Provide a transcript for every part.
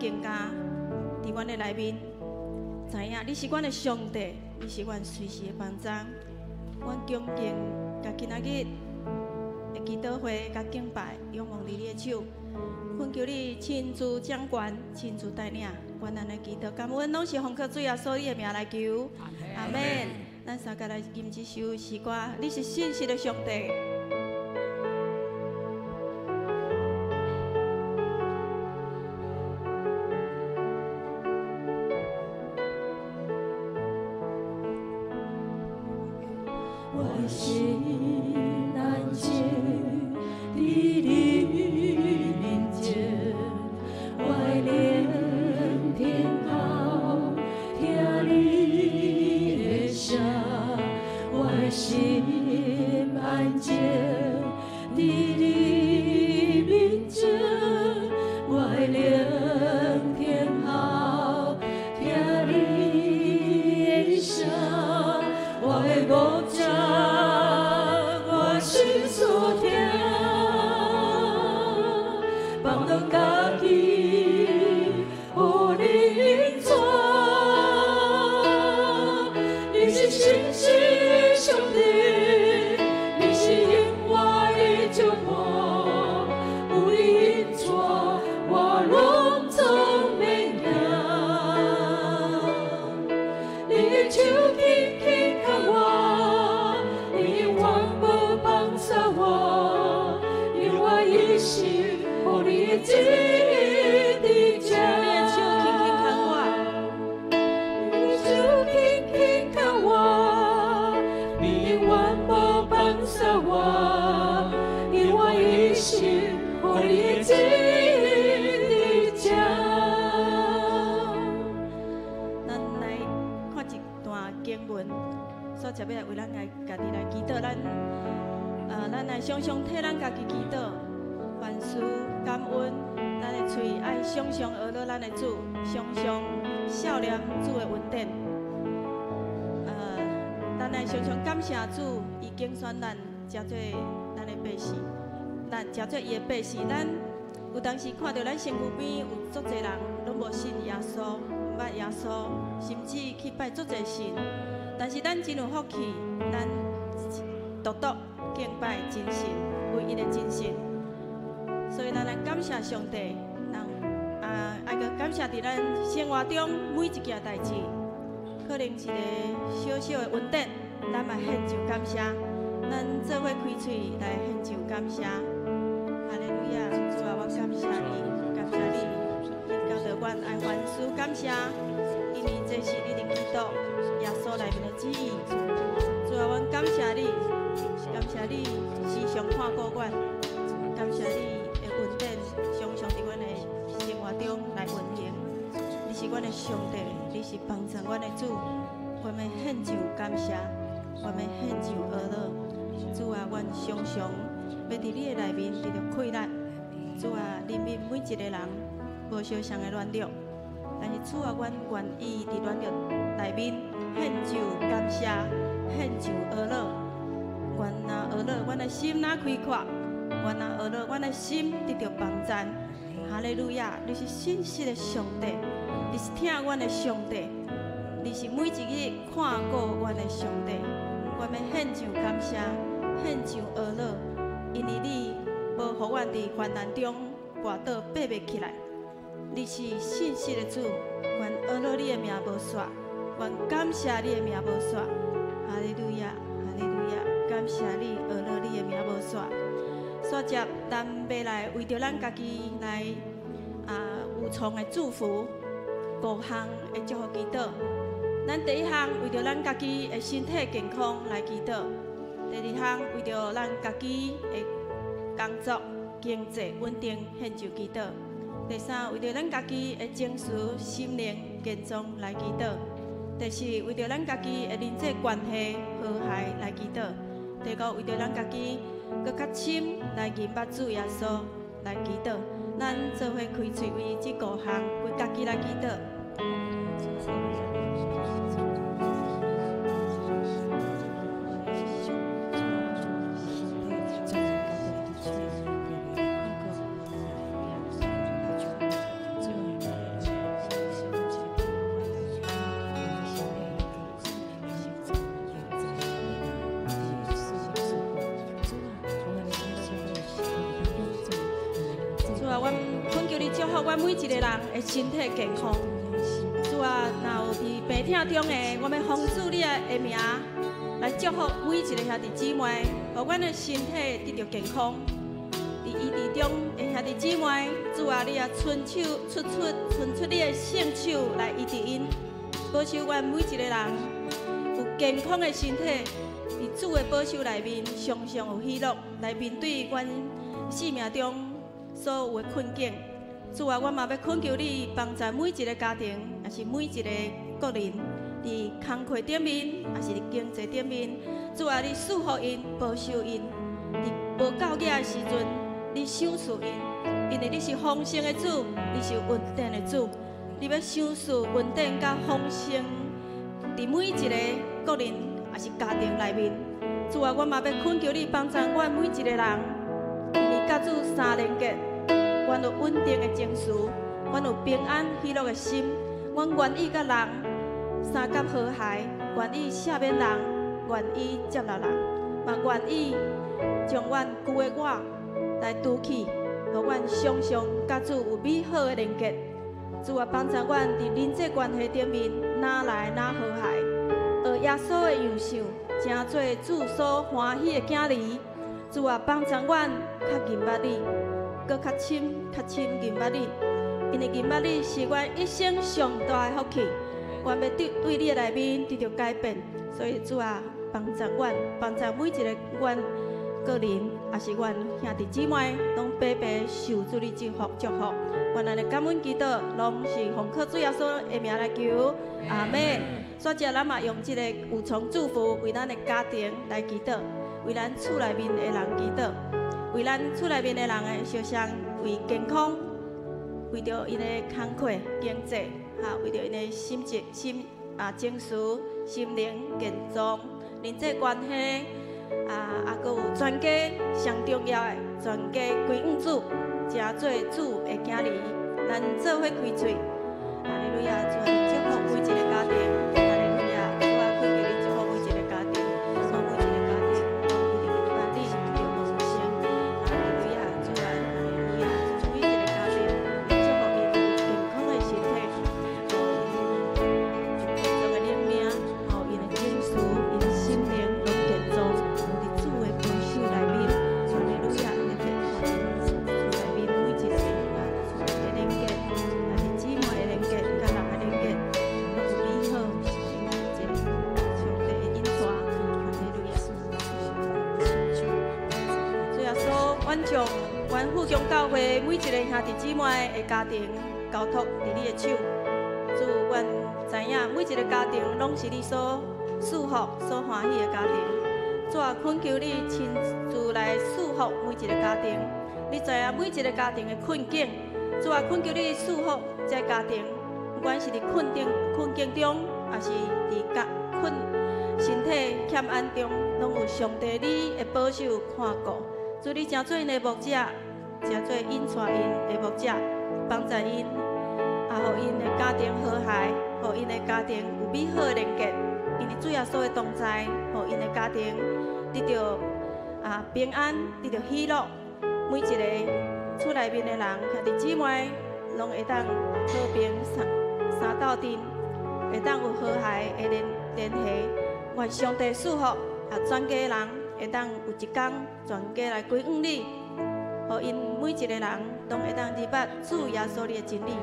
更加伫阮的内面，知影你是阮的上帝，你是阮随时的帮助。阮恭敬甲今仔日的祈祷会甲敬拜，仰望你的手，恳求你亲自掌管，亲自带领。阮咱的祈祷感恩，拢是奉靠主耶稣你的名来求，阿门。咱三个来吟这首诗歌，你是信实的上帝。我心安静，你的面前，我连天好，听你的声，我心安静，你的面前，我连天好，听你的声，我的牧者。我心所听，放任家己有你引带。你是信实的上帝，你是永远的救我，有你引带，我拢总免惊。你的手轻轻靠我。我，因我一心，予你的旨意伫这。你的手轻轻看我，你的手轻轻看我，你永远无放下我，因我一心，予你的旨意伫这。咱来看一段经文，所接要为咱来家己来祈祷咱。咱来常常替咱家己祈祷，凡事感恩。咱的嘴爱常常学了咱的主，常常笑念主的恩典。咱来常常感谢主，伊拣选咱，加做咱的百姓，咱加做伊的百姓。咱有当时看到咱身躯边有足侪人拢无信耶稣，毋捌耶稣，甚至去拜足侪神。但是咱真有福气，咱独独。敬拜真神，唯一的真神。所以咱来感谢上帝，爱个感谢伫咱生活中每一件代志，可能一个小小的恩典，咱嘛献上感谢。咱做伙开嘴来献上感谢。哈利路亚，主啊，我感谢你，感谢你，教导阮爱凡事感谢，因为这是你的基督耶稣内面的旨意。主啊，阮感谢你。感谢你时常看顾阮，感谢你的恩典常常伫阮的生活中来运行。你是阮的上帝，你是帮助阮的主，我们献上感谢，我们献上阿乐。主啊，阮常常要伫你的内面得到快乐。主啊，人民每一个人无相像的软弱，但是主啊，阮愿意伫软弱内面献上感谢，献上阿乐。愿那学了，阮的心那开阔；愿那学了，阮的心得到帮助。哈利路亚！你是信实的上帝，你是听阮的上帝，你是每一日看顾阮的上帝。我们献上感谢，献上学了，因为你无互阮伫患难中跋倒爬袂起来。你是信实的主，愿学了你的名无煞，愿感谢你的名无煞。哈利路亚！哈利路亚！感谢你，学了你的名无煞。煞接咱要来为着咱家己来有创的祝福，5项的祝福祈祷。咱第一项为着咱家己的身体健康来祈祷；第二项为着咱家己的工作经济稳定献上祈祷；第三为着咱家己的情绪心灵健壮来祈祷；第四为着咱家己的人际关系和谐来祈祷。第五，为着咱家己搁较深来认捌主耶稣来祈祷，咱做伙开嘴为这5项为家己来祈祷。啊，阮恳求你祝福阮每一个人的身体健康。主啊，若有伫病痛中的，我们奉主你的名来祝福每一个兄弟姊妹，互阮的身体得到健康。伫医治中的兄弟姊妹，主啊，你也伸出你的圣手来医治因，保守阮每一个人有健康的身体。 伫主的保守内面，常常有喜乐来面对阮生命中所有的困境。主啊，我嘛要恳求你帮助每一个家庭，也是每一个个人，伫工课顶面，也是伫经济顶面。主啊，你祝福因，保守因。伫无够额的时阵，你赏赐因，因为你是丰盛的主，你是稳定的主。你要赏赐稳定甲丰盛，伫每一个个人。 也是家庭内面，主啊，我嘛要恳求你帮助阮每一个人，因为甲主相连结，阮有稳定的情绪，阮有平安喜乐的心，阮愿意甲人三甲和谐，愿意赦免人，愿意接纳人，嘛愿意将阮旧的我来除去，互阮常常甲主有美好的连结。主啊，帮助阮伫人际关系顶面哪来哪和谐。 学耶稣的样式，成做主所欢喜的囝儿。主啊，帮助阮较认捌你，搁较深认捌你。因为认捌你是阮一生上大的福气，阮要对你的内面得到改变。所以主啊，帮助阮，帮助每一个阮个人，也是阮兄弟姊妹，拢白白受主你祝福。阮安尼感恩祈祷，拢是奉靠主耶稣的名来求，阿门。 所以，咱嘛用这个有从祝福为咱的家庭来祈祷，为咱厝内面的人祈祷，为咱厝内面的人的烧香，为健康，为着因的工课、经济，为着因的情绪、心灵健壮、人际关系，搁有全家上重要的全家归恩主，成做主的囝儿，咱做伙开嘴，哈利路亚，主啊，祝福每一个家庭。 阮富强教会每一个兄弟姊妹的家庭交托伫你的手，主，阮知影每一个家庭拢是你所祝福、所欢喜的家庭。主啊，恳求你亲自来祝福每一个家庭。你知影每一个家庭的困境，主啊，恳求你祝福这家庭，不管是伫困境中，还是伫身体欠安中，拢有上帝你的保守看顾。 主，你成做因的牧者，成做引带因的牧者，帮助因，互因的家庭和谐，互因的家庭有美好的连结。因为主耶稣的同在，互因的家庭得到平安，得到喜乐。每一个厝内面的人，兄弟姊妹，拢会当和平三斗阵，会当有和谐的联系。愿上帝祝福全家人。 会当有一天全家来归恩你，互因每一个人拢会当明白主耶稣你的真理。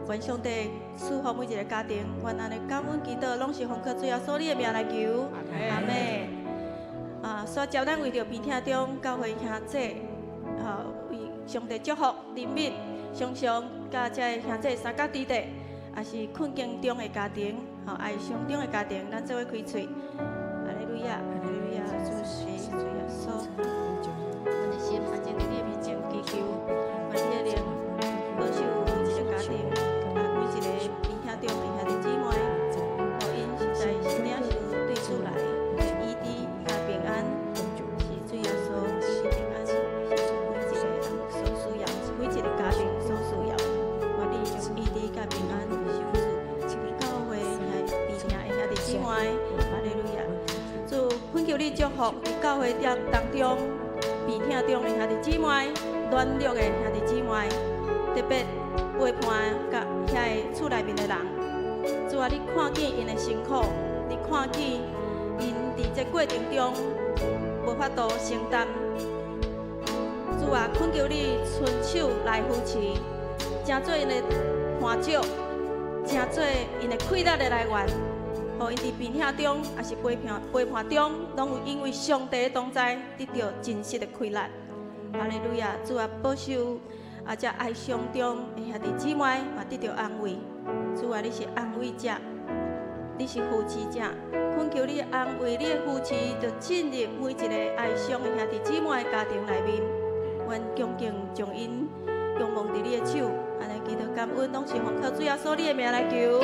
愿上帝祝福每一个家庭，愿安尼感恩祈祷，拢是奉靠主耶稣你的名来求，阿门。所招咱为着病痛中教会兄姐，为上帝祝福怜悯，常常甲这兄姐三角地带，也是困境中的家庭，爱伤中的家庭，咱做伙开喙，哈利路亚，哈利路亚，主是主耶稣，我的心安静伫你的面前祈求，愿你的灵保守每一个家庭，每一个病痛中的兄弟姊妹，互因实在是领受对主来医治甲平安，是主耶稣是平安，是每一个人所需要，每一个家庭所需要，愿你将医治甲平安守住，教会兄弟兄姊妹，哈利路亚。 主恳求你祝福教会当中病痛中的兄弟姊妹、软弱的兄弟姊妹，特别陪伴甲遐个厝内面的人。主啊，你看见因的辛苦，你看见因伫这过程中无法度承担。主啊，恳求你伸手来扶持，真做因的伴照，真做因的快乐的来源。互因伫病痛中，也是陪伴中，拢有因为上帝的同在，得到真实的快乐。哈利路亚！主啊，保守这哀伤中的兄弟姊妹嘛得到安慰。主啊，你是安慰者，你是扶持者，恳求你安慰你的扶持，就进入每一个哀伤的兄弟姊妹的家庭内面。愿恭敬将因仰望伫你的手，安尼祈祷感恩，拢是奉靠主耶稣你的名来求，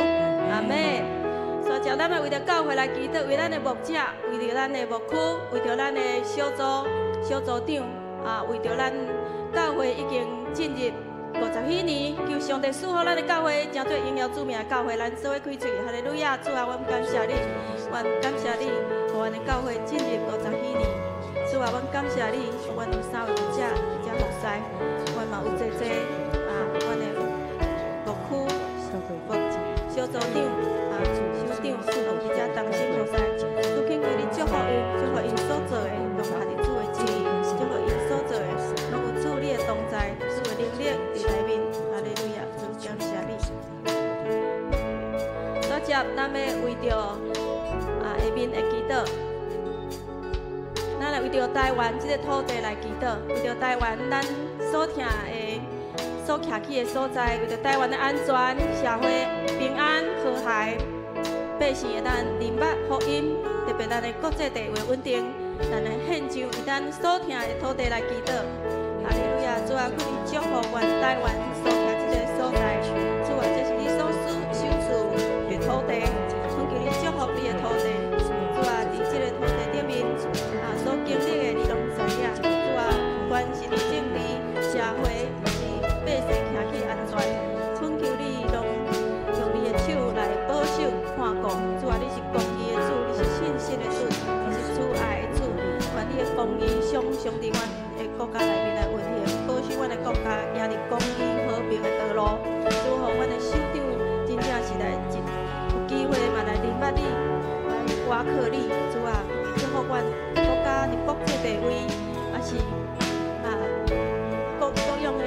阿门。所以，咱要为着教会来祈祷，为咱的牧者，为着咱的牧区，为着咱的小组长啊，为着咱教会已经进入50几年，求上帝赐福咱的教会，真做荣耀主名的教会，咱所有开嘴，哈利路亚！主啊，我们感谢你，我感谢你，互阮的教会进入50几年。主啊，我感谢你，阮有3位牧者，而且服侍，阮嘛有济阮的牧区、小组长啊、首长，拢伫遮同心服侍。主恳求你祝福因所做的，拢下伫主的旨意，祝福因所做的，拢有主你的同在，主的能力伫内面。哈利路亚，主感谢你。所接，咱要为着下面的祈祷。咱来为着台湾这个土地来祈祷，为着台湾咱所徛的、所徛起的所在，为着台湾的安全、社会平安、和谐，百姓会当明白福音，特别咱的国际地位稳定，咱来献上为咱所徛的土地来祈祷。哈利路亚！主啊，求你祝福阮台湾所徛这个所在，主啊，这是你所手术的土地，恳求你祝福你的土地。主啊，伫这个土地顶面。所经历的，你拢知影。主啊，不管是你政治、社会，是百姓徛起安全，恳求你拢用你的手来保守、看顾。主啊，你是公义的主，你是信实的主，你是慈爱的主。愿你的公义上伫阮的国家内面来运行，保守阮的国家行入公义和平的道路。祝福阮的首长，真正是来有机会嘛来明白你，来挖靠你。主啊，祝福阮。伫国际地位，也是各样的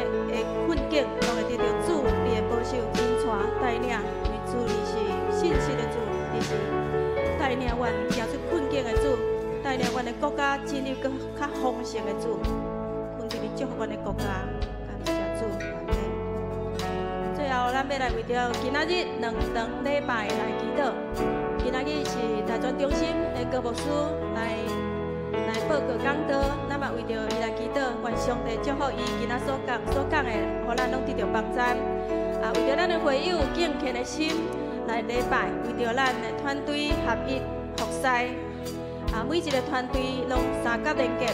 困境，拢会得到主你的保守、引带、带领。因为主你是信实的主，你是带领阮走出困境的主，带领阮的国家进入更较丰盛的主。恳求你祝福阮的国家，感谢主。最后，咱要来为着今仔日2堂礼拜来祈祷。今仔日是大专中心的高牧师来报告讲道，咱嘛为着伊来祈祷，愿上帝祝福伊今仔所讲的，互咱拢得到帮助。为着咱的会友敬虔的心来礼拜，为着咱的团队合一服侍。每一个团队拢三角连结，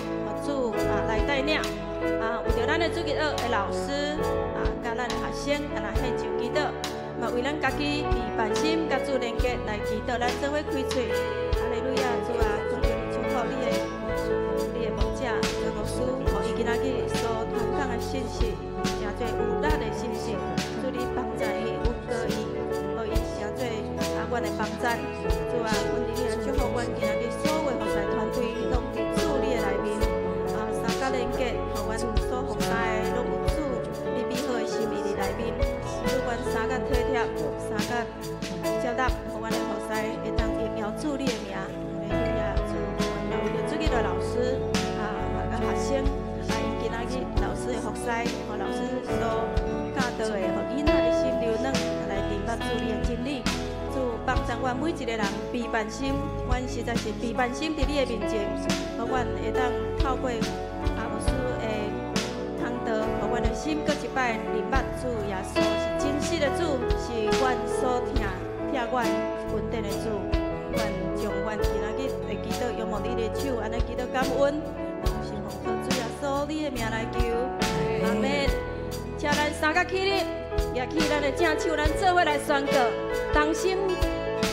主来带领。为着咱的主日学的老师甲咱的学生，来献上祈祷，嘛为咱家己备办心，甲主连结来祈祷，咱做伙开嘴。哈利路亚，主啊，恳求你祝福你的牧者、牧师，互伊今仔日所传讲的信息，真侪有力的信息，主你帮助伊、稳固伊，互伊真侪阮的帮助。主啊，阮伫你来祝福阮今仔日所有服侍团队，拢伫主你的内面，三角连结，互阮所服侍的拢有主你美好的心意伫内面，主阮三角体贴、三角接纳，互阮的服侍会当荣耀主你的名。哈利路亚，主，阮为着主日的老师。学生，因今仔日老师的服侍，和老师所教导的，和囡仔的心流软，来明白主你的真理。主帮助阮每一个人备办心，阮实在是备办心伫你的面前，和阮会当透过牧师的讲道，和阮的心搁一摆明白主耶稣是真实的主，是阮所听阮稳定的主。愿将阮今仔日的祈祷仰望你的手，安尼祈祷感恩。靠主耶稣你的名来求，阿门。请咱三角起立，举起咱的正手，咱做伙来宣告，同心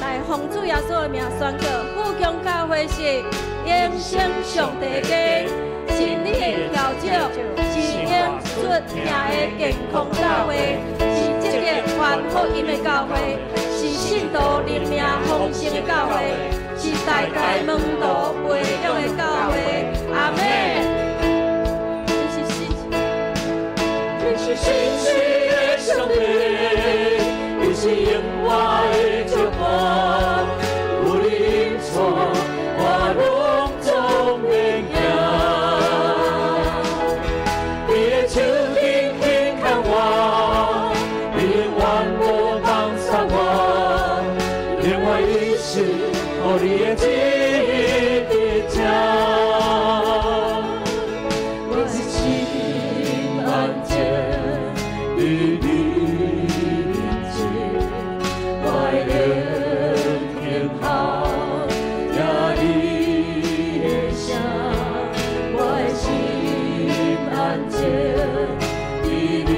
来奉主耶稣的名宣告：富强教会是永生上帝家，是你的调酒，是永出听的健康教会，是积极传福音的教会，是信徒灵命丰盛的教会，是代代门徒培养的教会。阿门。你是信实的上帝，你是永远的祝福，有你引带，我拢总会行。你的手轻轻牵我，你永远无放松我，令我一世予你的旨意伫这。我是心安静与你面前，我的天后也你的声，我的心安静与你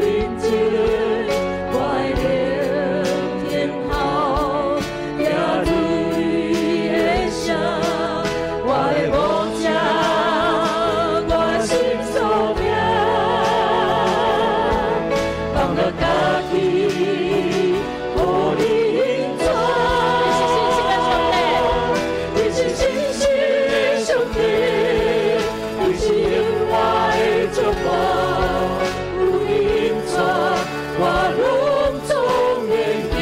面前，我的天后也你的声，我的梦想，我的心所命，放了家己，予你引带。你是信实的上帝，你是永远的祝福，有你引带，我拢总会行。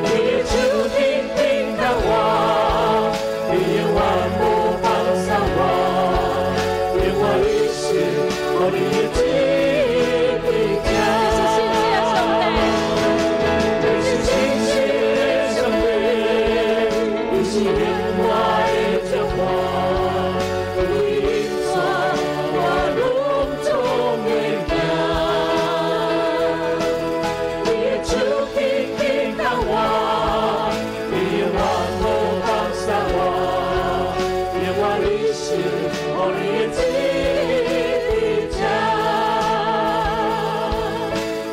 你的手轻轻牵我，你永远无放松我，令我一世予你的旨意伫这。你是信实的上帝，你是永远的祝福，有你引带，我拢总会行。你的手轻轻牵我，你永远无放松我，令我一世予你的旨意伫这，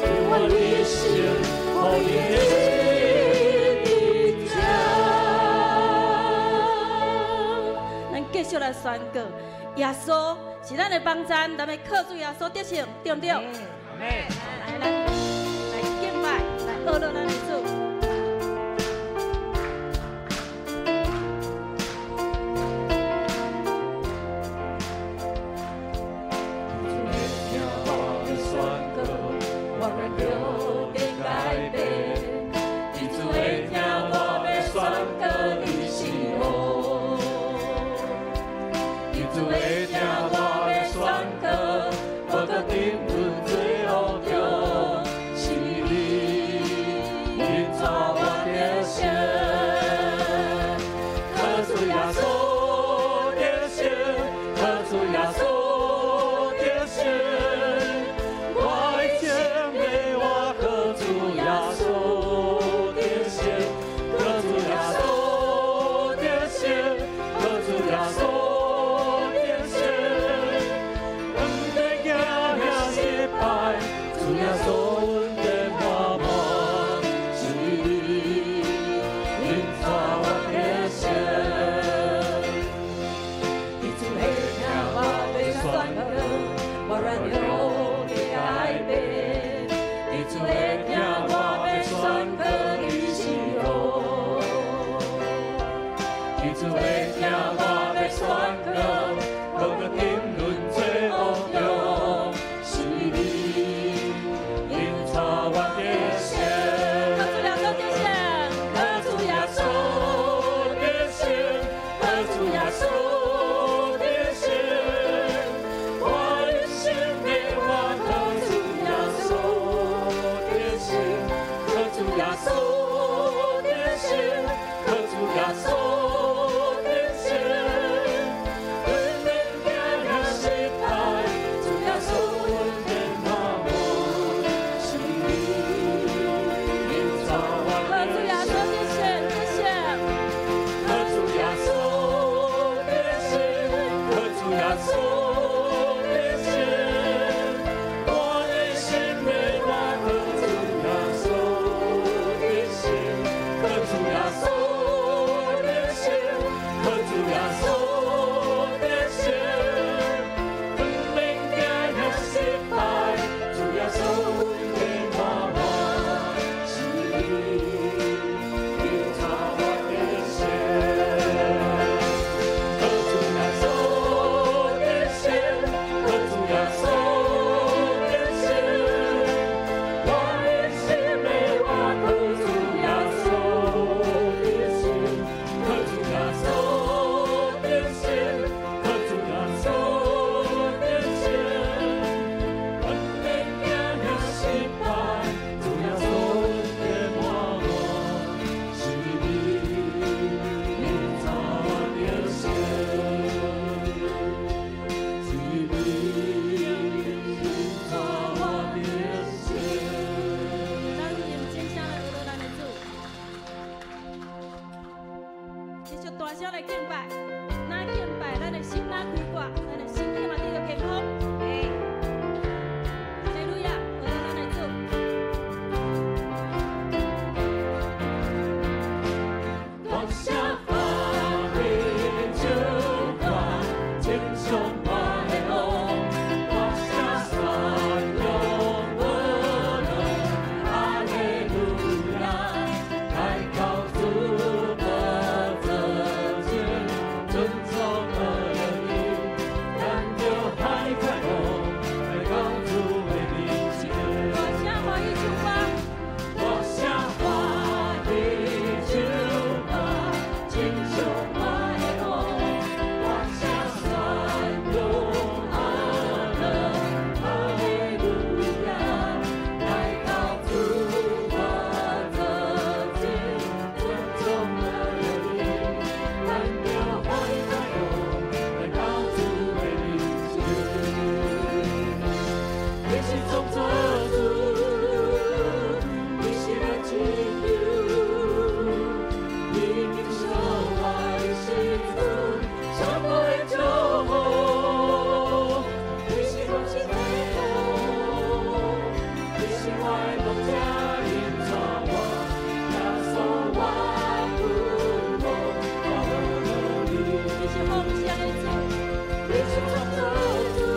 令我一世予你的旨意伫这。咱继续来宣告，耶稣是咱的帮山，咱要靠主耶稣得胜，对不对？来，咱来敬拜，来学乐咱的主。我的生命。是创造主，你是咱真友，你接受我的心主，全部的祝福，你是我的天父，你是我的牧者，引导我，耶稣我不落，我你，你是梦想的主，你是创造主。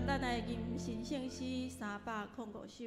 咱的吟神圣诗305首。